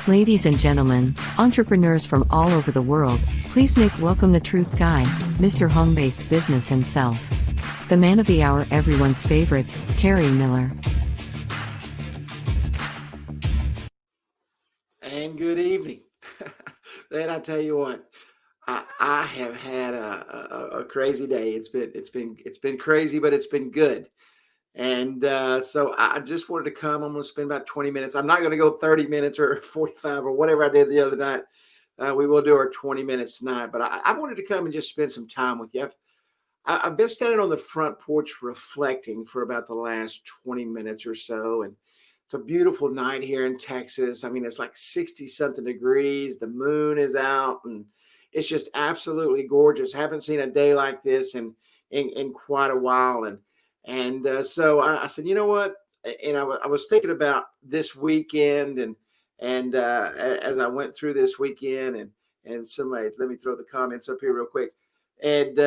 Ladies and gentlemen, entrepreneurs from all over the world, please make welcome the truth guy, Mr. Home-Based Business himself. The man of the hour, everyone's favorite, Kerry Miller. And good evening. Man, I tell you what, I have had a crazy day. It's been crazy, but it's been good. And so I just wanted to come. I'm going to spend about 20 minutes. I'm not going to go 30 minutes or 45 or whatever I did the other night. We will do our 20 minutes tonight. But I wanted to come and just spend some time with you. I've been standing on the front porch reflecting for about the last 20 minutes or so. And it's a beautiful night here in Texas. I mean, it's like 60 something degrees. The moon is out and it's just absolutely gorgeous. Haven't seen a day like this in quite a while. So I said, you know what? And I was thinking about this weekend as I went through this weekend and somebody, let me throw the comments up here real quick. And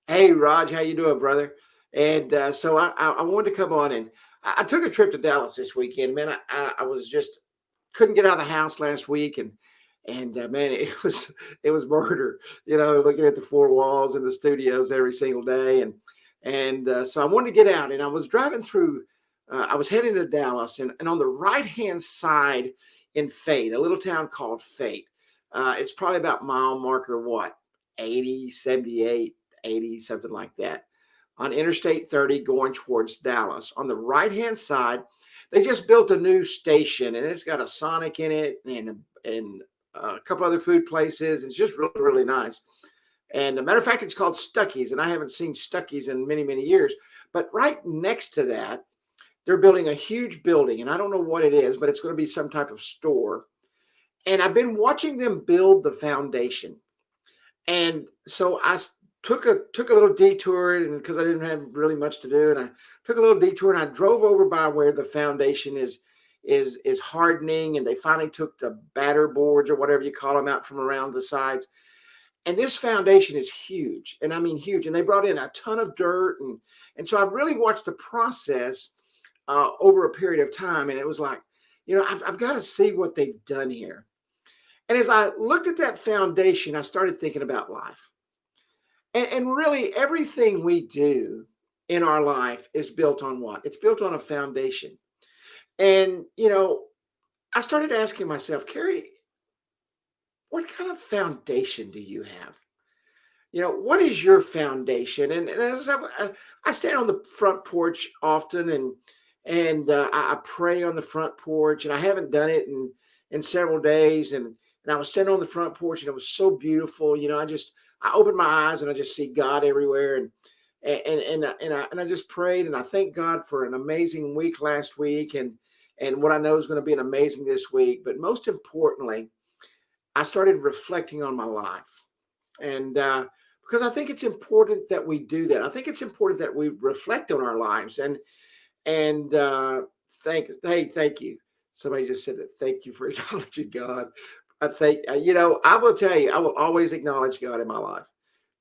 hey, Raj, how you doing, brother? And so I wanted to come on and I took a trip to Dallas this weekend. Man, I was just couldn't get out of the house last week and man, it was murder, looking at the four walls in the studios every single day. So I wanted to get out and I was driving through, I was heading to Dallas and on the right-hand side in Fate, a little town called Fate, it's probably about mile marker, 80, 78, 80, something like that, on Interstate 30 going towards Dallas. On the right-hand side, they just built a new station and it's got a Sonic in it and a couple other food places. It's just really, really nice. And a matter of fact, it's called Stuckey's, and I haven't seen Stuckey's in many, many years. But right next to that, they're building a huge building, and I don't know what it is, but it's going to be some type of store. And I've been watching them build the foundation. And so I took a little detour, and because I didn't have really much to do, and I took a little detour, and I drove over by where the foundation is hardening, and they finally took the batter boards or whatever you call them out from around the sides. And this foundation is huge, and I mean huge. And they brought in a ton of dirt, and so I really watched the process over a period of time. And it was like, I've got to see what they've done here. And as I looked at that foundation, I started thinking about life. And really, everything we do in our life is built on what? It's built on a foundation. And I started asking myself, Kerry, what kind of foundation do you have? What is your foundation? And as I stand on the front porch often and I pray on the front porch, and I haven't done it in several days. And I was standing on the front porch and it was so beautiful. I opened my eyes and I just see God everywhere. And I just prayed and I thank God for an amazing week last week and what I know is going to be an amazing this week. But most importantly, I started reflecting on my life, and because I think it's important that we do that. I think it's important that we reflect on our lives, and thank you. Somebody just said that. Thank you for acknowledging God. I will tell you, I will always acknowledge God in my life.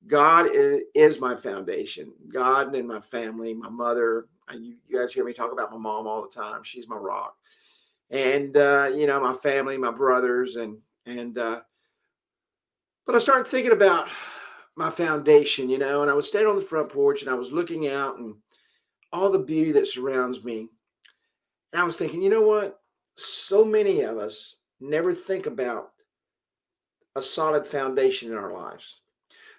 God is my foundation. God and my family, my mother. You guys hear me talk about my mom all the time. She's my rock, and my family, my brothers, but I started thinking about my foundation, and I was standing on the front porch and I was looking out and all the beauty that surrounds me. And I was thinking, you know what? So many of us never think about a solid foundation in our lives.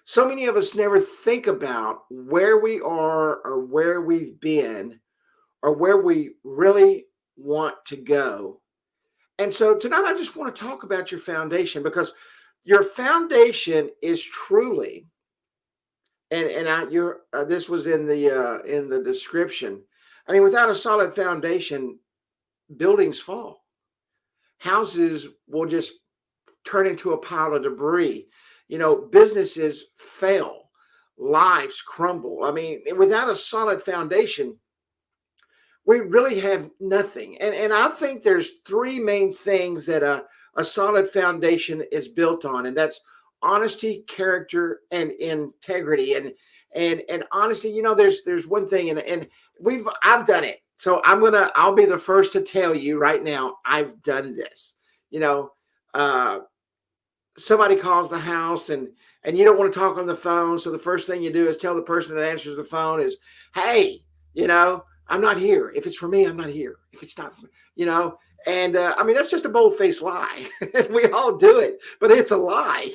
So many of us never think about where we are or where we've been or where we really want to go. And so tonight, I just want to talk about your foundation because your foundation is truly, this was in the description. I mean, without a solid foundation, buildings fall. Houses will just turn into a pile of debris. Businesses fail. Lives crumble. I mean, without a solid foundation, we really have nothing. And I think there's three main things that a solid foundation is built on, and that's honesty, character, and integrity. And honesty, there's one thing, and I've done it. So I'll be the first to tell you right now, I've done this. You know, uh, somebody calls the house and you don't want to talk on the phone. So the first thing you do is tell the person that answers the phone is, hey, I'm not here. If it's for me, I'm not here. If it's not for me, and I mean, that's just a bold-faced lie. We all do it, but it's a lie.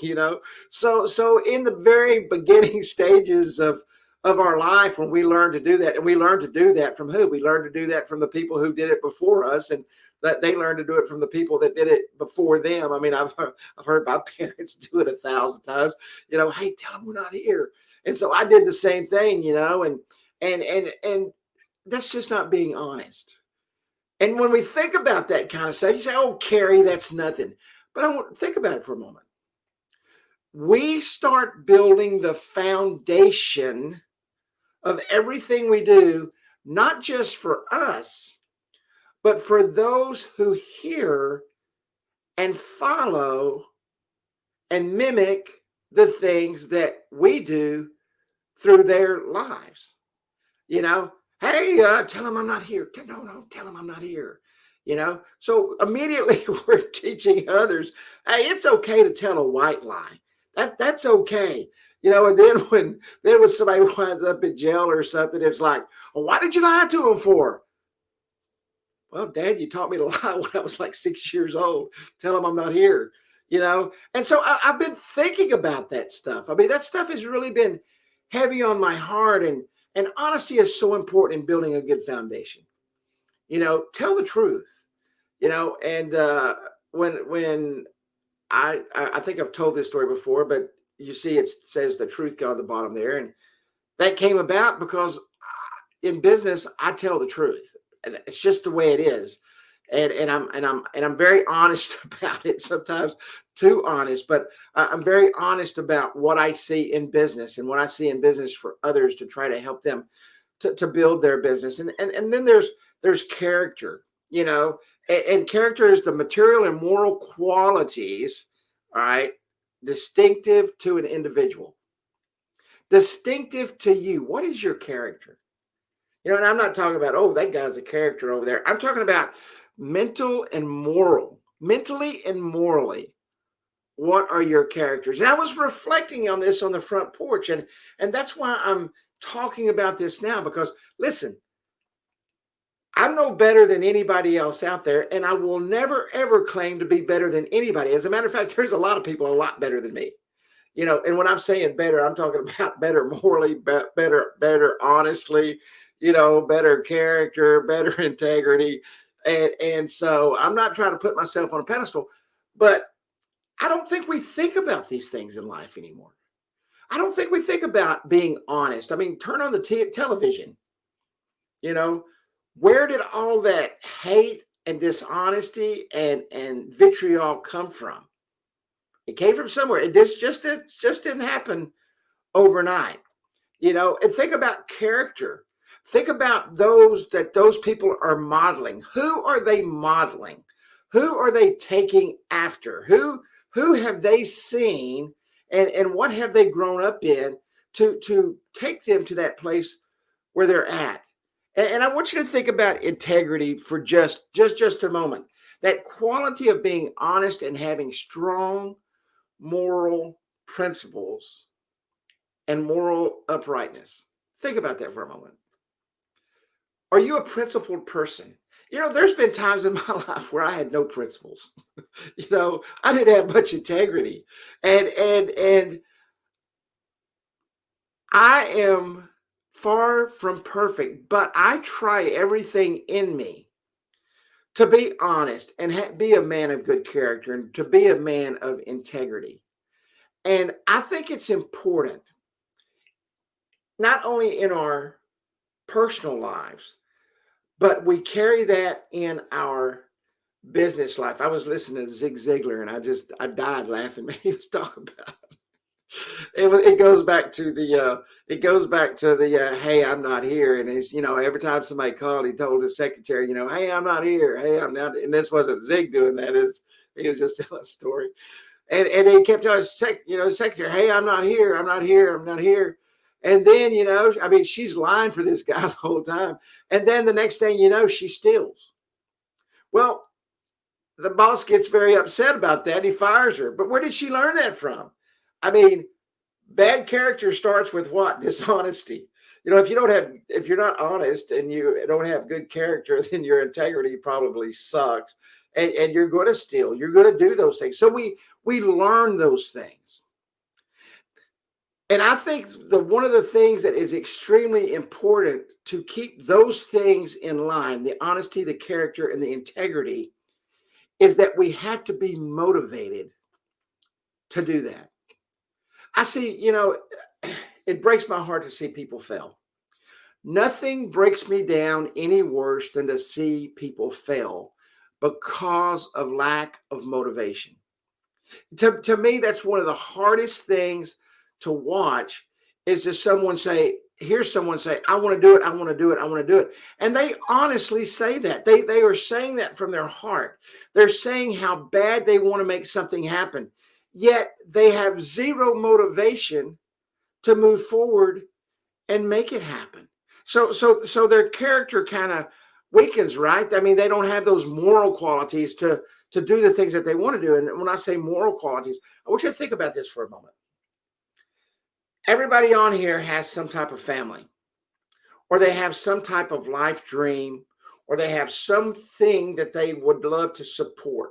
So in the very beginning stages of our life, when we learn to do that, and we learn to do that from who? We learn to do that from the people who did it before us, and that they learned to do it from the people that did it before them. I mean, I've heard my parents do it 1,000 times. Hey, tell them we're not here. And so I did the same thing. And that's just not being honest. And when we think about that kind of stuff, you say, "Oh, Carrie, that's nothing." But I want to think about it for a moment. We start building the foundation of everything we do, not just for us, but for those who hear and follow and mimic the things that we do through their lives. Hey, tell them I'm not here. No, tell them I'm not here. So immediately we're teaching others, hey, it's okay to tell a white lie. That's okay. And then when somebody winds up in jail or something, it's like, well, why did you lie to them for? Well, Dad, you taught me to lie when I was like 6 years old. Tell them I'm not here, And so I've been thinking about that stuff. I mean, that stuff has really been heavy on my heart. And honesty is so important in building a good foundation. Tell the truth, and when I think I've told this story before, but you see, it says the truth guy on the bottom there. And that came about because in business, I tell the truth. And it's just the way it is. And I'm very honest about it, sometimes too honest, but I'm very honest about what I see in business and what I see in business for others to try to help them to build their business. And then there's character, and character is the material and moral qualities, all right, distinctive to an individual, distinctive to you. What is your character? And I'm not talking about, oh, that guy's a character over there. I'm talking about mentally and morally. What are your characters? And I was reflecting on this on the front porch. And that's why I'm talking about this now, because listen, I'm no better than anybody else out there. And I will never, ever claim to be better than anybody. As a matter of fact, there's a lot of people a lot better than me. And when I'm saying better, I'm talking about better morally, better honestly, better character, better integrity. And so I'm not trying to put myself on a pedestal, but I don't think we think about these things in life anymore. I don't think we think about being honest. I mean, turn on the television. Where did all that hate and dishonesty and vitriol come from? It came from somewhere. It just didn't happen overnight. And think about character. Think about those people are modeling. Who are they modeling? Who are they taking after? Who have they seen and what have they grown up in to take them to that place where they're at? And I want you to think about integrity for just a moment. That quality of being honest and having strong moral principles and moral uprightness. Think about that for a moment. Are you a principled person? There's been times in my life where I had no principles. I didn't have much integrity. And I am far from perfect, but I try everything in me to be honest and be a man of good character and to be a man of integrity. And I think it's important, not only in our personal lives, but we carry that in our business life. I was listening to Zig Ziglar and I died laughing when he was talking about it goes back to the hey, I'm not here. And he's, every time somebody called, he told his secretary, hey, I'm not here. Hey, I'm not. And this wasn't Zig doing that. He was just telling a story. And he kept telling his secretary, hey, I'm not here. I'm not here. I'm not here. And then, I mean, she's lying for this guy the whole time. And then the next thing you know, she steals. Well, the boss gets very upset about that. He fires her. But where did she learn that from? I mean, bad character starts with what? Dishonesty. If you're not honest and you don't have good character, then your integrity probably sucks. And you're going to steal. You're going to do those things. So we learn those things. And I think one of the things that is extremely important to keep those things in line, the honesty, the character, and the integrity, is that we have to be motivated to do that. I see, it breaks my heart to see people fail. Nothing breaks me down any worse than to see people fail because of lack of motivation. To me, that's one of the hardest things to watch, is to hear someone say, I want to do it, I want to do it, I want to do it. And they honestly say that. They are saying that from their heart. They're saying how bad they want to make something happen. Yet they have zero motivation to move forward and make it happen. So their character kind of weakens, right? I mean, they don't have those moral qualities to do the things that they want to do. And when I say moral qualities, I want you to think about this for a moment. Everybody on here has some type of family, or they have some type of life dream, or they have something that they would love to support.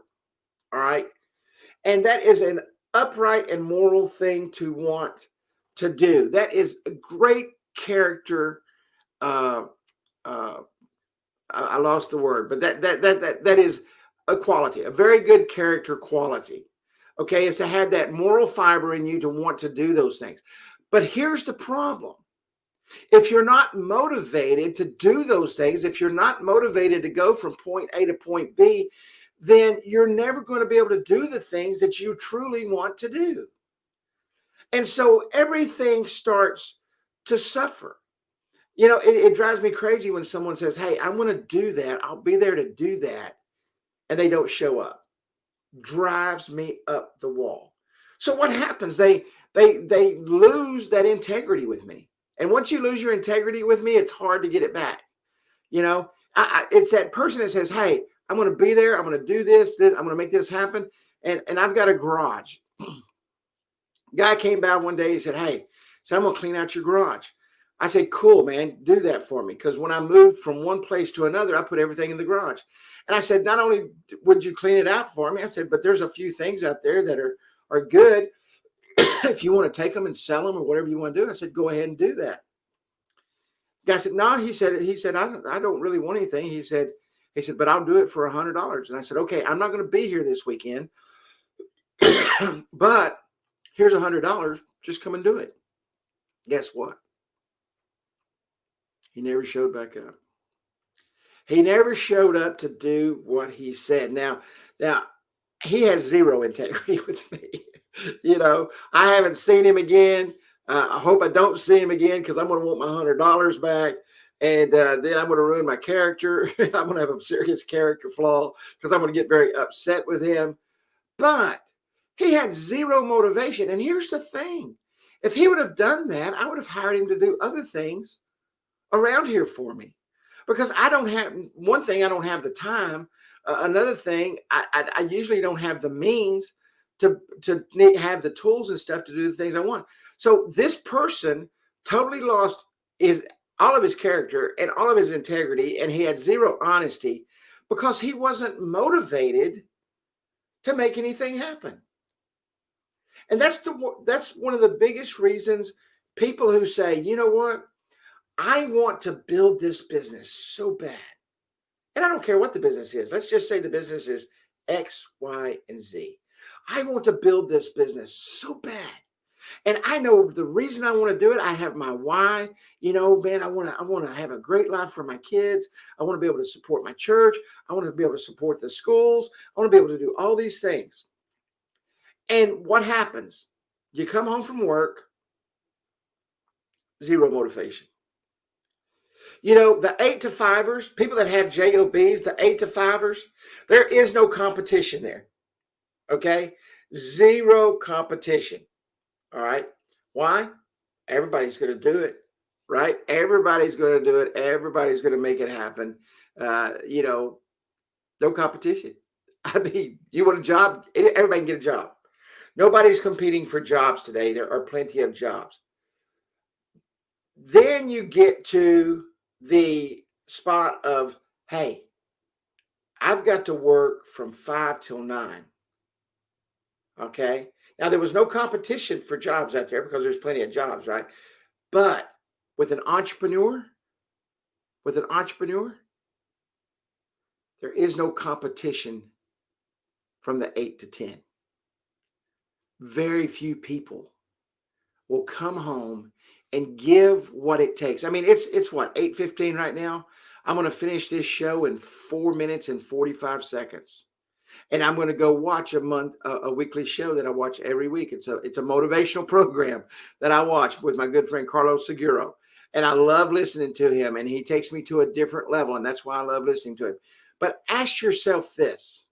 All right. And that is an upright and moral thing to want to do. That is a great character. I lost the word, but that is a quality, a very good character quality. Okay, is to have that moral fiber in you to want to do those things. But here's the problem. If you're not motivated to do those things, if you're not motivated to go from point A to point B, then you're never going to be able to do the things that you truly want to do. And so everything starts to suffer. It drives me crazy when someone says, hey, I want to do that. I'll be there to do that. And they don't show up. Drives me up the wall. So what happens? They lose that integrity with me. And once you lose your integrity with me, it's hard to get it back. It's that person that says, hey, I'm going to be there. I'm going to do this. I'm going to make this happen. And I've got a garage. Guy came by one day. He said, hey, I'm going to clean out your garage. I said, cool, man, do that for me. Because when I moved from one place to another, I put everything in the garage. And I said, not only would you clean it out for me, I said, but there's a few things out there that are good. If you want to take them and sell them or whatever you want to do, I said, go ahead and do that. The guy said, no, he said, I don't really want anything. He said, but I'll do it for $100. And I said, okay, I'm not going to be here this weekend, but here's $100. Just come and do it. Guess what? He never showed back up. He never showed up to do what he said. Now he has zero integrity with me. I haven't seen him again. I hope I don't see him again, because I'm going to want my $100 back. And then I'm going to ruin my character. I'm going to have a serious character flaw, because I'm going to get very upset with him. But he had zero motivation. And here's the thing. If he would have done that, I would have hired him to do other things around here for me, because I don't have the time. Another thing, I usually don't have the means to have the tools and stuff to do the things I want. So this person totally lost all of his character and all of his integrity, and he had zero honesty because he wasn't motivated to make anything happen. And that's one of the biggest reasons people who say, you know what, I want to build this business so bad. And I don't care what the business is. Let's just say the business is X, Y, and Z. I want to build this business so bad. And I know the reason I want to do it. I have my why. Man, I want to have a great life for my kids. I want to be able to support my church. I want to be able to support the schools. I want to be able to do all these things. And what happens? You come home from work, zero motivation. The 8-to-5ers, people that have jobs, the 8-to-5ers, there is no competition there. Okay? Zero competition. All right. Why? Everybody's going to do it, right? Everybody's going to do it. Everybody's going to make it happen. You know, no competition. I mean, you want a job? Everybody can get a job. Nobody's competing for jobs today. There are plenty of jobs. Then you get to the spot of, hey, I've got to work from 5 till 9. Okay. Now, there was no competition for jobs out there because there's plenty of jobs, right? But with an entrepreneur, there is no competition from the 8 to 10. Very few people will come home and give what it takes. I mean, it's what, 8:15 right now? I'm going to finish this show in 4 minutes and 45 seconds. And I'm going to go watch a weekly show that I watch every week. It's a motivational program that I watch with my good friend Carlos Seguro. And I love listening to him, and he takes me to a different level. And that's why I love listening to him. But ask yourself this: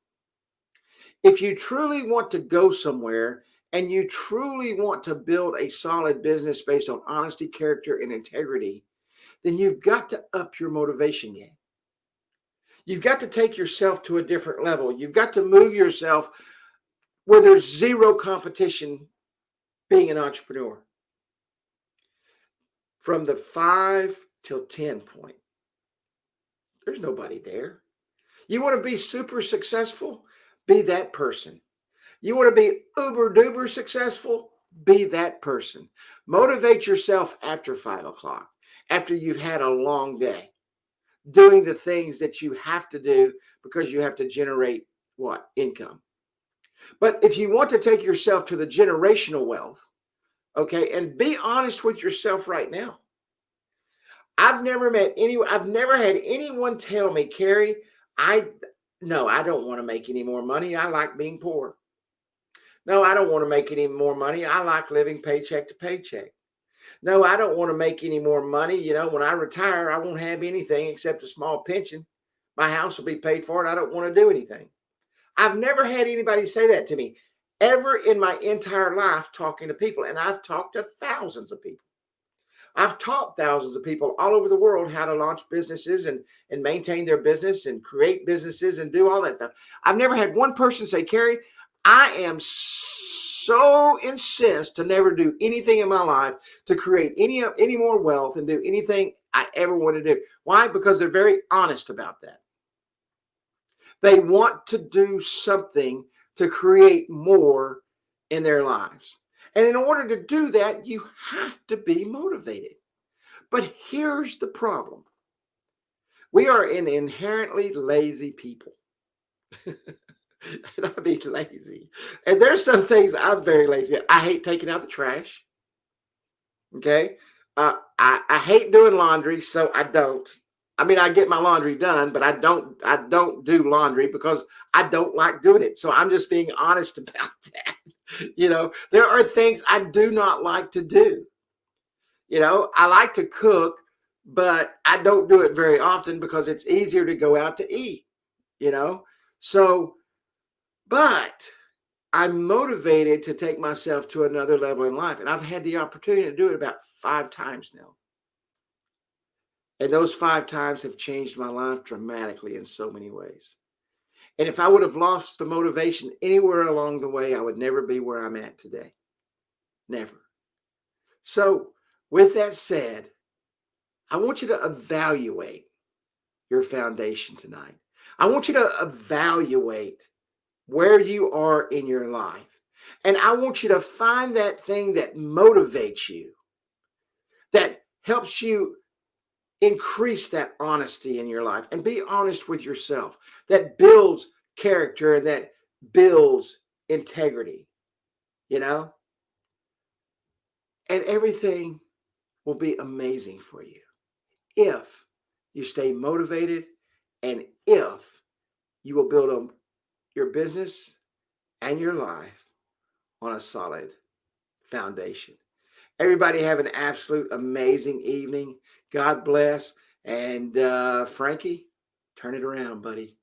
if you truly want to go somewhere and you truly want to build a solid business based on honesty, character, and integrity, then you've got to up your motivation game. You've got to take yourself to a different level. You've got to move yourself where there's zero competition being an entrepreneur. From the 5 till 10 point, there's nobody there. You want to be super successful? Be that person. You want to be uber duper successful? Be that person. Motivate yourself after 5 o'clock, after you've had a long day, doing the things that you have to do because you have to generate what? Income. But if you want to take yourself to the generational wealth, okay, and be honest with yourself right now. I've never had anyone tell me, Carrie, no, I don't want to make any more money. I like being poor. No, I don't want to make any more money. I like living paycheck to paycheck. No, I don't want to make any more money. You know, when I retire, I won't have anything except a small pension. My house will be paid for and I don't want to do anything. I've never had anybody say that to me ever in my entire life talking to people. And I've talked to thousands of people. I've taught thousands of people all over the world how to launch businesses and maintain their business and create businesses and do all that stuff. I've never had one person say, Carrie, I am so incensed to never do anything in my life to create any more wealth and do anything I ever want to do. Why? Because they're very honest about that. They want to do something to create more in their lives. And in order to do that, you have to be motivated. But here's the problem. We are an inherently lazy people. And I mean lazy. And there's some things I'm very lazy at. I hate taking out the trash. Okay. I hate doing laundry, so I don't. I mean, I get my laundry done, but I don't do laundry because I don't like doing it. So I'm just being honest about that. You know, there are things I do not like to do. You know, I like to cook, but I don't do it very often because it's easier to go out to eat, you know. So, but I'm motivated to take myself to another level in life. And I've had the opportunity to do it about 5 times now. And those 5 times have changed my life dramatically in so many ways. And if I would have lost the motivation anywhere along the way, I would never be where I'm at today. Never. So with that said, I want you to evaluate your foundation tonight. I want you to evaluate where you are in your life. And I want you to find that thing that motivates you, that helps you increase that honesty in your life, and be honest with yourself, that builds character and that builds integrity, you know, and everything will be amazing for you if you stay motivated and if you will build your business and your life on a solid foundation. Everybody have an absolute amazing evening. God bless. And Frankie, turn it around, buddy.